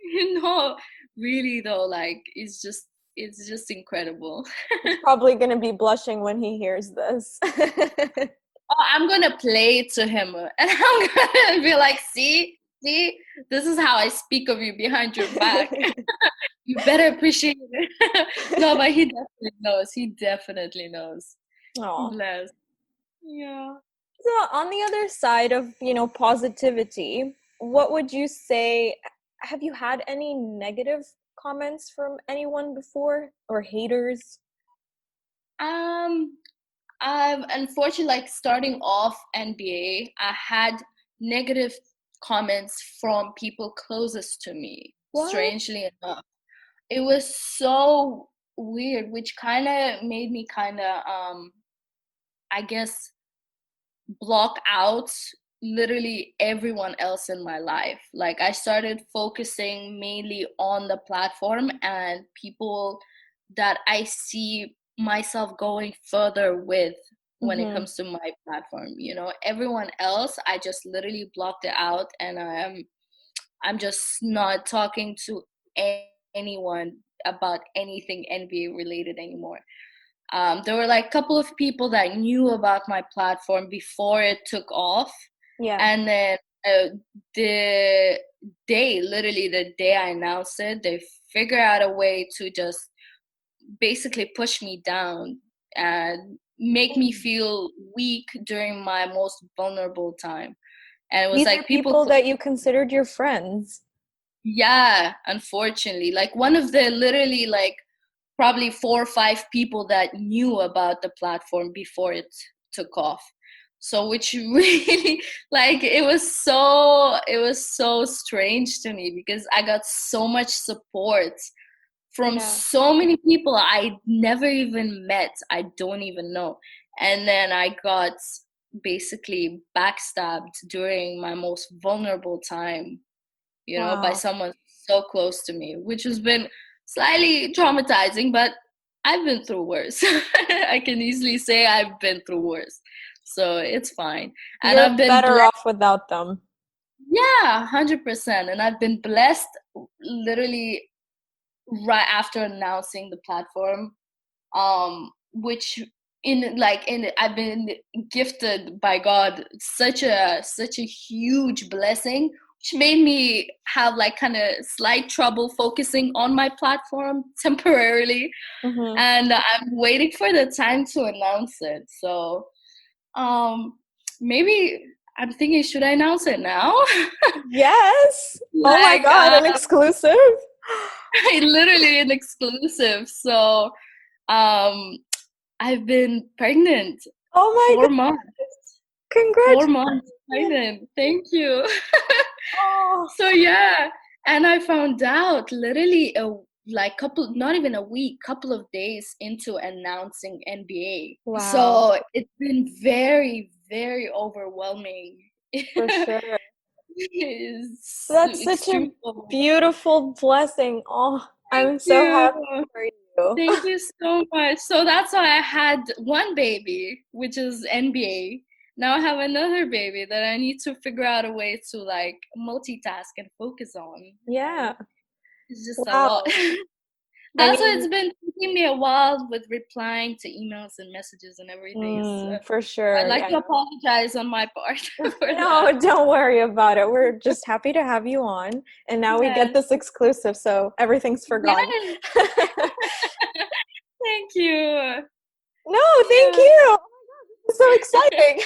You know, really though, like it's just incredible. He's probably going to be blushing when he hears this. Oh, gonna play it to him, and I'm gonna be like, see, this is how I speak of you behind your back. You better appreciate it. No, but he definitely knows. He definitely knows. Oh. Bless. Yeah. So on the other side of, positivity, what would you say, have you had any negative comments from anyone before, or haters? I've unfortunately, like, starting off NBA, I had negative comments from people closest to me. What? Strangely enough, it was so weird, which kind of made me kind of, I guess, block out literally everyone else in my life. Like, I started focusing mainly on the platform and people that I see myself going further with when it comes to my platform. Everyone else, I just literally blocked it out, and I'm just not talking to anyone about anything NBA related anymore. There were like a couple of people that knew about my platform before it took off. Yeah. And then literally the day I announced it, they figure out a way to just basically push me down and make me feel weak during my most vulnerable time. And it was These like are people that you considered your friends. Yeah, unfortunately. Like, one of the literally, like, probably 4 or 5 people that knew about the platform before it took off. So, which really, like, it was so strange to me, because I got so much support from so many people I never even met, I don't even know. And then I got basically backstabbed during my most vulnerable time, by someone so close to me, which has been slightly traumatizing, but I've been through worse. I can easily say I've been through worse. So it's fine. And You're I've been better blessed. off without them. Yeah, 100%. And I've been blessed literally right after announcing the platform, which I've been gifted by God such a huge blessing, which made me have like kind of slight trouble focusing on my platform temporarily. And I'm waiting for the time to announce it. So maybe I'm thinking, should I announce it now? Yes. Oh my God, an exclusive. Literally an exclusive. So I've been pregnant. Oh my 4 God. months. Congratulations. 4 months pregnant. Thank you. Oh. So yeah, and I found out literally not even a week, couple of days into announcing NBA. Wow. So it's been very, very overwhelming. For sure. It's That's such a beautiful blessing. Oh, I'm so happy for you. Thank you so much. So that's why I had one baby, which is NBA. Now I have another baby that I need to figure out a way to like multitask and focus on. Yeah. It's just a lot. That's why it's been taking me a while with replying to emails and messages and everything. So for sure. I'd like to apologize on my part. No, don't worry about it. We're just happy to have you on. And now we get this exclusive, so everything's forgotten. Yes. Thank you. No, thank you. It's so exciting.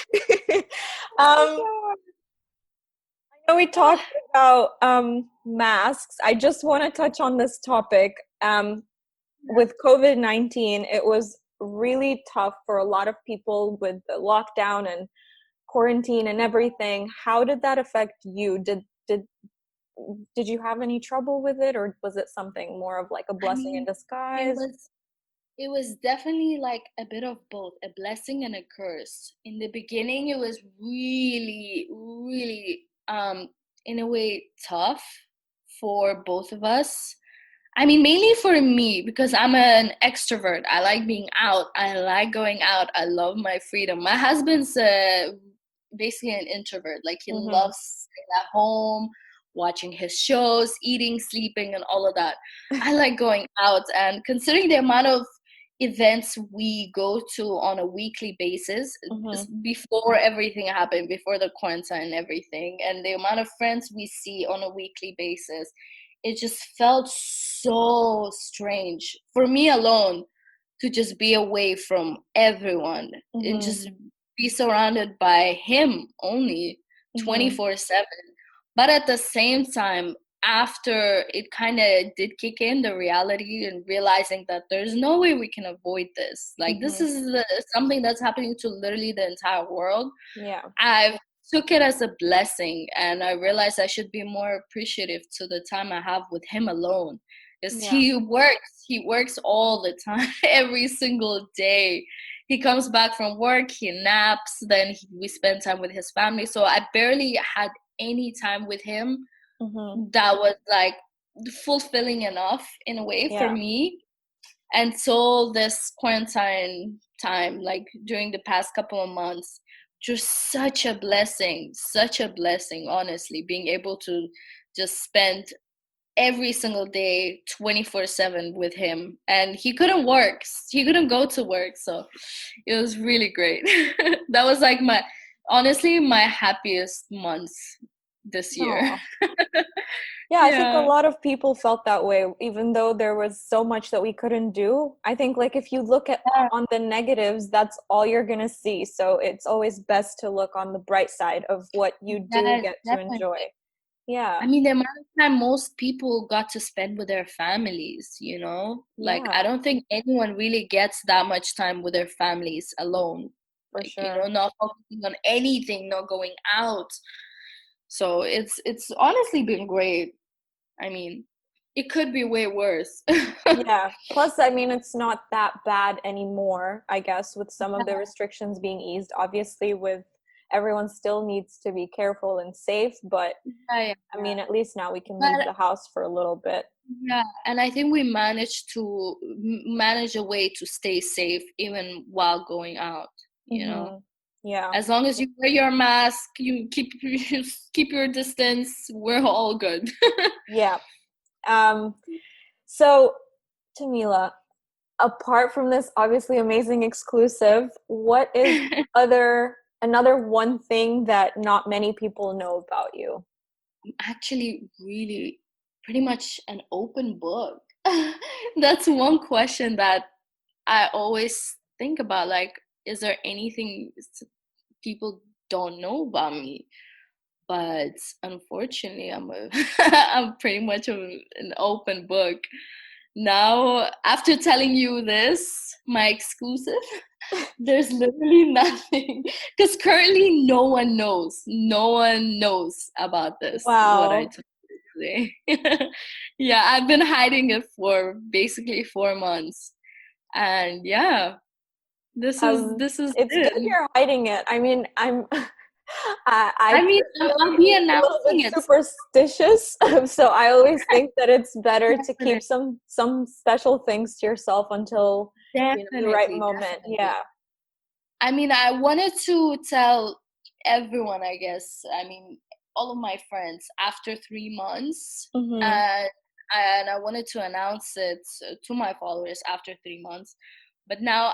I know we talked about masks. I just want to touch on this topic. With COVID-19, it was really tough for a lot of people with the lockdown and quarantine and everything. How did that affect you? Did you have any trouble with it, or was it something more of like a blessing in disguise? It was definitely like a bit of both, a blessing and a curse. In the beginning, it was really, really, in a way, tough for both of us. I mean, mainly for me, because I'm an extrovert. I like being out. I like going out. I love my freedom. My husband's basically an introvert. Like, he loves staying at home, watching his shows, eating, sleeping, and all of that. I like going out. And considering the amount of events we go to on a weekly basis before everything happened, before the quarantine and everything, and the amount of friends we see on a weekly basis, it just felt so strange for me alone to just be away from everyone and just be surrounded by him only 24/7. But at the same time, after it kind of did kick in, the reality and realizing that there's no way we can avoid this. Like, this is something that's happening to literally the entire world. Yeah. I took it as a blessing, and I realized I should be more appreciative to the time I have with him alone. Because he works all the time, every single day. He comes back from work, he naps, then we spend time with his family. So I barely had any time with him that was like fulfilling enough in a way for me until this quarantine time, like during the past couple of months. Just such a blessing, honestly, being able to just spend every single day 24/7 with him. And he couldn't go to work, so it was really great. That was like my happiest months this year. Yeah, I think a lot of people felt that way, even though there was so much that we couldn't do. I think, like, if you look at on the negatives, that's all you're gonna see. So it's always best to look on the bright side of what you do get to enjoy. Yeah. I mean, the amount of time most people got to spend with their families, you know? Like, I don't think anyone really gets that much time with their families alone. For like, sure. You know, not focusing on anything, not going out. So it's honestly been great. I mean, it could be way worse. Yeah. Plus, I mean, it's not that bad anymore, I guess, with some of the restrictions being eased. Obviously, with everyone still needs to be careful and safe, but I mean, at least now we can leave the house for a little bit. Yeah, and I think we managed to manage a way to stay safe even while going out, you know? Yeah. As long as you wear your mask, you keep your distance, we're all good. Yeah. So, Tamila, apart from this obviously amazing exclusive, what is another one thing that not many people know about you? I'm actually really pretty much an open book. That's one question that I always think about. Like, is there anything people don't know about me? But unfortunately, I'm pretty much an open book. Now, after telling you this, my exclusive, there's literally nothing. Because currently, no one knows. No one knows about this, what I told you today. Yeah, I've been hiding it for basically 4 months. And yeah, this is it's it. good you're hiding it. I mean, I mean, I'll be announcing it. Superstitious, so I always think that it's better to keep some special things to yourself until the right moment. Yeah. I mean, I wanted to tell everyone, I guess. I mean, all of my friends after 3 months, and I wanted to announce it to my followers after 3 months. But now,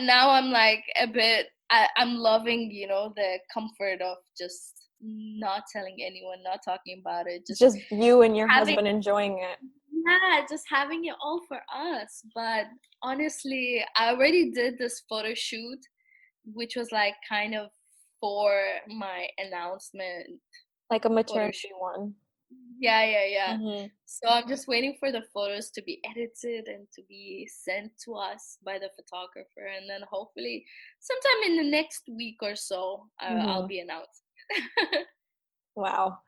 now I'm like a bit. I'm loving, the comfort of just not telling anyone, not talking about it. Just you and your husband enjoying it. Yeah, just having it all for us. But honestly, I already did this photo shoot, which was like kind of for my announcement. Like a maternity one. Yeah. So I'm just waiting for the photos to be edited and to be sent to us by the photographer, and then hopefully sometime in the next week or so I'll be announced. Wow.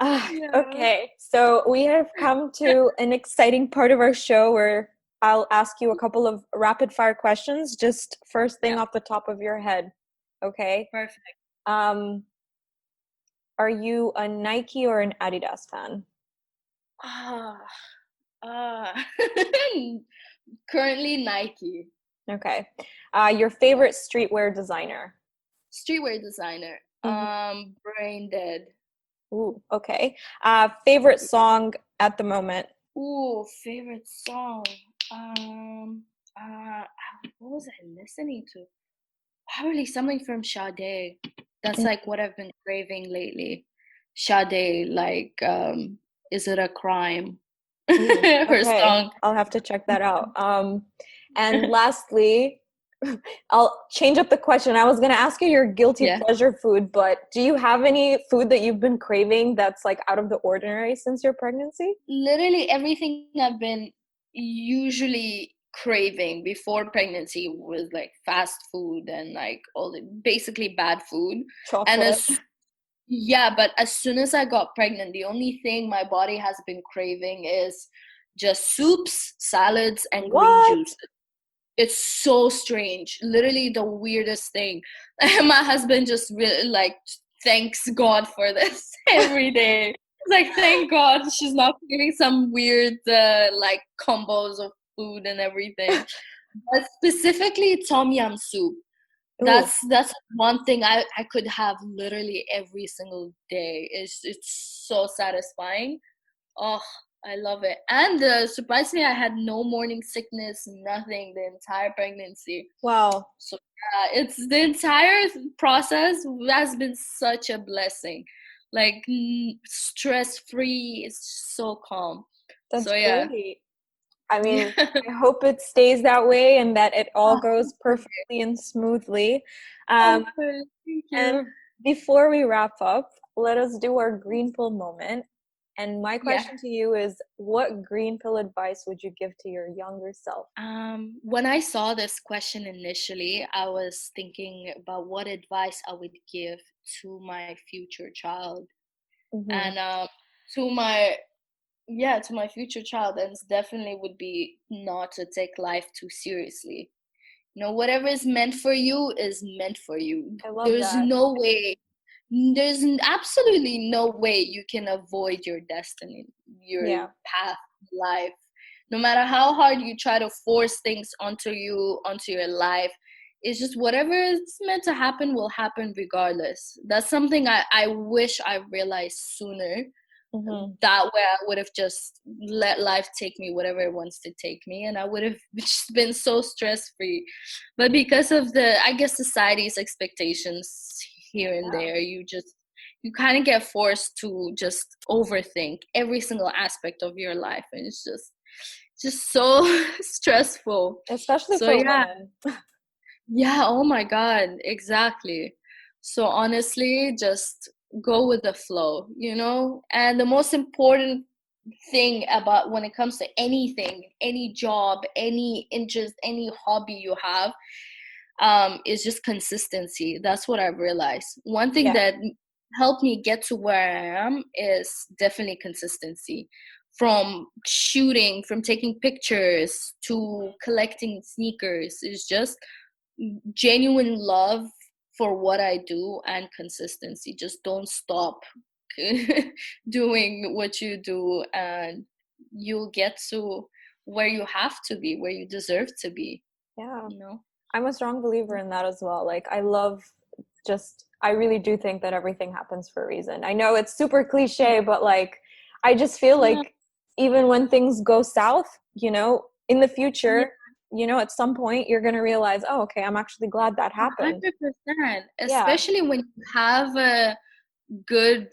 Okay, so we have come to an exciting part of our show where I'll ask you a couple of rapid fire questions, just first thing off the top of your head. Okay? Perfect. Are you a Nike or an Adidas fan? Currently Nike. Okay. Your favorite streetwear designer? Streetwear designer. Brain Dead. Ooh, okay. Favorite song at the moment? Ooh, favorite song. Um, what was I listening to? Probably something from Sade. That's like what I've been craving lately. Sade, like, Is It a Crime? Ooh, Her okay. song. I'll have to check that out. And lastly, I'll change up the question. I was going to ask you your guilty Yeah. pleasure food, but do you have any food that you've been craving that's like out of the ordinary since your pregnancy? Literally everything I've been usually craving before pregnancy was like fast food and like all the basically bad food. And Chocolate. yeah, but as soon as I got pregnant, the only thing my body has been craving is just soups, salads, and green What? juice. It's so strange, literally the weirdest thing. My husband just really like thanks God for this every day. It's like, thank God she's not getting some weird like combos of food and everything. But specifically tom yum soup, Ooh, that's one thing I could have literally every single day. It's so satisfying. Oh, I love it. And surprisingly, I had no morning sickness, nothing the entire pregnancy. wow. So yeah, it's the entire process has been such a blessing. Like stress free, it's so calm. That's So yeah. great. I mean, I hope it stays that way and that it all Oh, goes hopefully, perfectly and smoothly. hopefully. Thank And you. before we wrap up, let us do our green pill moment. And my Yeah. question to you is, what green pill advice would you give to your younger self? When I saw this question initially, I was thinking about what advice I would give to my future child. Mm-hmm. And to my to my future child, and definitely would be not to take life too seriously. Whatever is meant for you is meant for you. I love there's that. no way absolutely no way you can avoid your destiny, your Yeah. path in life. No matter how hard you try to force things onto your life, it's just whatever is meant to happen will happen regardless. That's something I wish I realized sooner. Mm-hmm. That way I would have just let life take me whatever it wants to take me, and I would have just been so stress free. But because of the, I guess, society's expectations here and Yeah. there, you kind of get forced to just overthink every single aspect of your life, and it's just so stressful. Especially So for yeah. women. Yeah, oh my God, exactly. So honestly, just go with the flow. And the most important thing about when it comes to anything, any job, any interest, any hobby you have, is just consistency. That's what I've realized. One thing Yeah. that helped me get to where I am is definitely consistency. From shooting, from taking pictures to collecting sneakers, is just genuine love for what I do and consistency. Just don't stop doing what you do, and you'll get to where you have to be, where you deserve to be, Yeah. you know? I'm a strong believer in that as well. Like, I really do think that everything happens for a reason. I know it's super cliche, but like, I just feel Yeah, like even when things go south, in the yeah, future, at some point you're going to realize, oh, okay, I'm actually glad that happened. 100%. Yeah. Especially when you have a good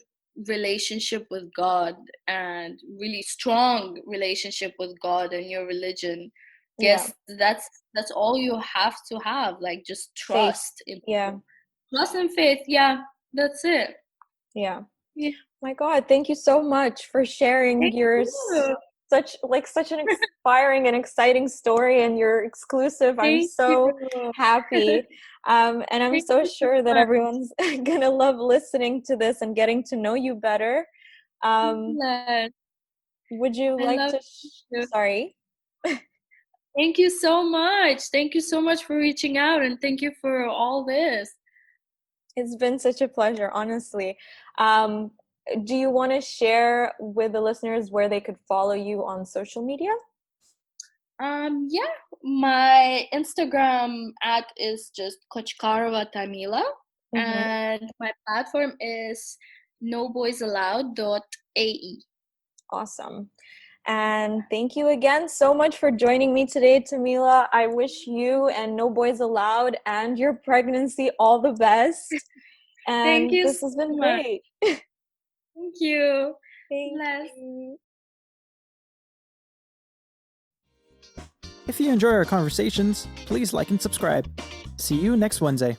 relationship with God and really strong relationship with God and your religion. Yeah. Guess that's all you have to have. Like just Faith. trust in Yeah. trust and faith. Yeah, that's it. Yeah. Yeah. My God, thank you so much for sharing Thank you. such an inspiring and exciting story, and you're exclusive. I'm Thank you. so happy. And I'm Thank so you so sure that much. everyone's gonna love listening to this and getting to know you better. Um, Glad. would you I like love to you. sorry? Thank you so much. Thank you so much for reaching out, and thank you for all this. It's been such a pleasure, honestly. Um, do you want to share with the listeners where they could follow you on social media? Yeah, my Instagram at is just Kochkarova Tamila, Mm-hmm. and my platform is noboysallowed.ae. Awesome. And thank you again so much for joining me today, Tamila. I wish you and No Boys Allowed and your pregnancy all the best. Thank And you this so has been much. great. Thank you. Thank Bless. you. If you enjoy our conversations, please like and subscribe. See you next Wednesday.